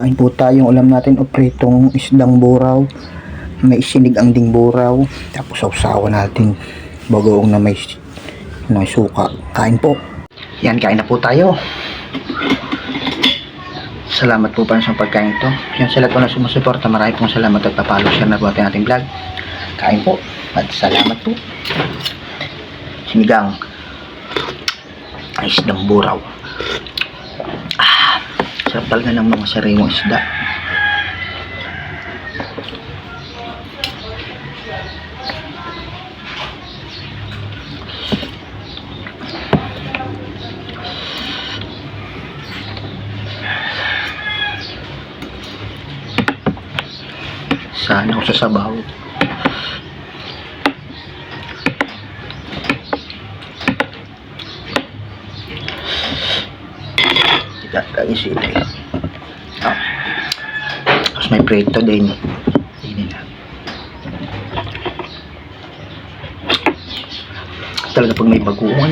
Kain po tayong ulam natin o pritong isdang buraw. May sinigang ding buraw. Tapos sausawan natin bagoong na may suka. Kain po. Yan, kain na po tayo. Salamat po pa sa pagkain ito. Yan sa lahat po na sumusuporta. Marami pong salamat at papalo share na po ating vlog. Kain po. At salamat po. Sinigang isdang buraw. Sarap talaga ng mga sariwang isda. Sana ako sa sabaw. Guys, tapos may prito din. Talaga pag may baguhan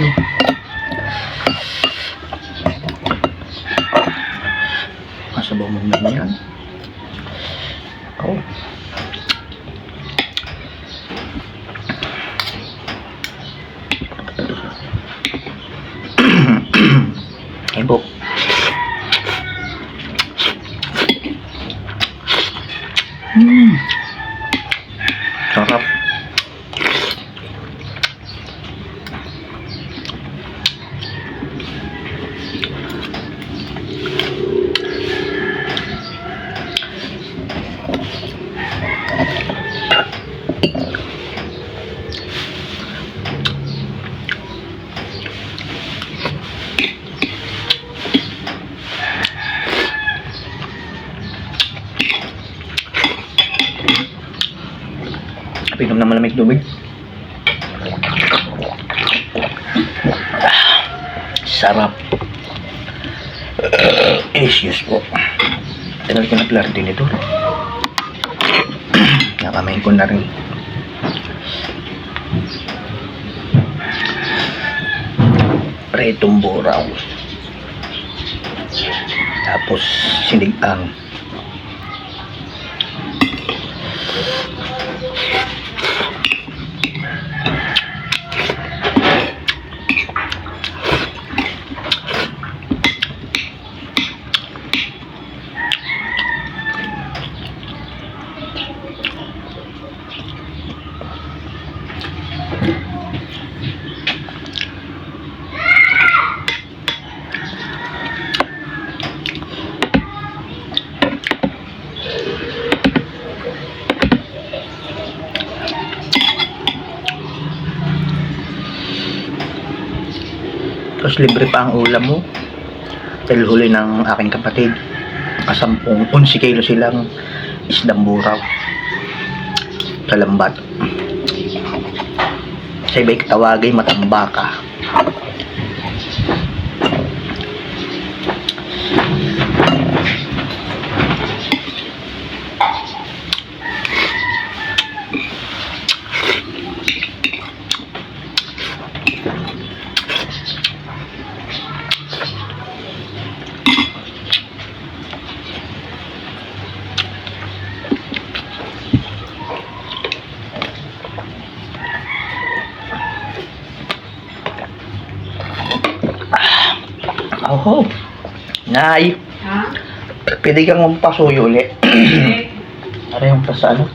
masabaw mo na yan. Oh. Ayun po. Sarap. Pinom na malamig tubig. Sarap. Delicious po. Tagal ko na klaro din ito. Nakamain ko na rin. Pritong buraw. Tapos sinigang. Tapos libre pa ang ulam mo. Dahil huli ng aking kapatid. 11 kilo silang isdang buraw. Sa lambat. Sa iba'y tawagay matambaka. Oh, Nay. Ha? Pwede kang magpasuyo ulit. Para yung pa sa ano?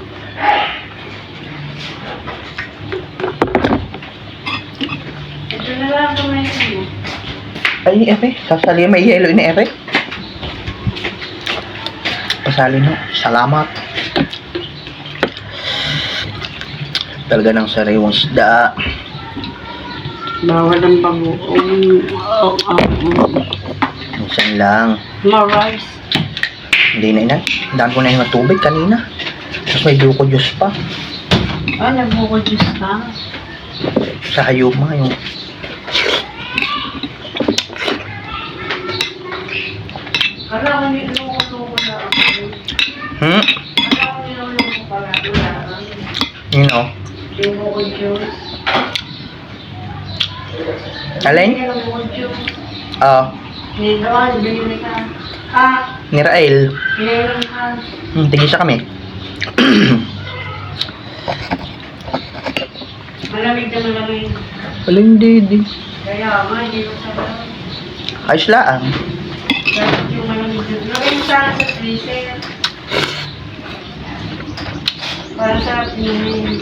Ito na lang kumain mo. Ay, ere. Sasali may yelo ni ere. Pasali no. Salamat. Talaga ng sariwang isda. Bawal ang bagoong. Minsan lang. No rice. Hindi na inan. Daan ko na yung tubig kanina. Tapos may duko juice pa. Ah, nagbuko juice na. Sa hayuma yung... Kala ko niloko na ako. Kala ko niloko pala. You know. Buko juice. Alin? Buko juice. Oo. Hindi naman, bili ka. Ah. Ni Rael. Pinailan ka. Tigisa kami. Malamig na malamig. Wala hindi. Kaya nga, hindi ko sabaw. Ayos lang. Kahit yung malamig na. Lagay mo sana sa freezer. Para sarap inumin.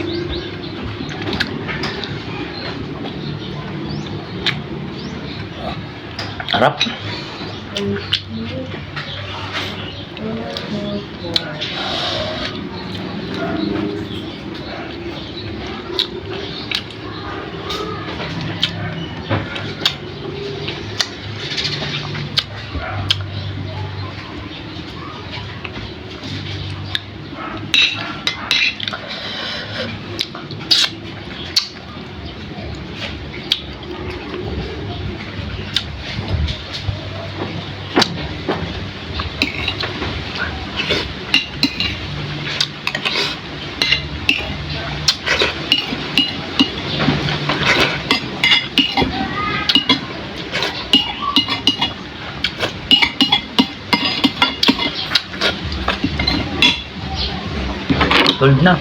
Harap. Solve na.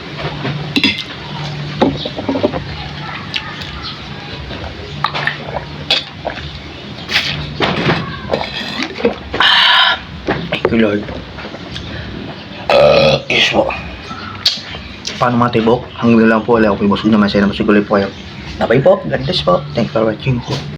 Thank you, Lord. Yes po. Paano mga tibok? Hanggang lang po. Wala ako po. Busog naman. Saya naman siguro po kayo. Bye po. God bless po. Thank you for watching po.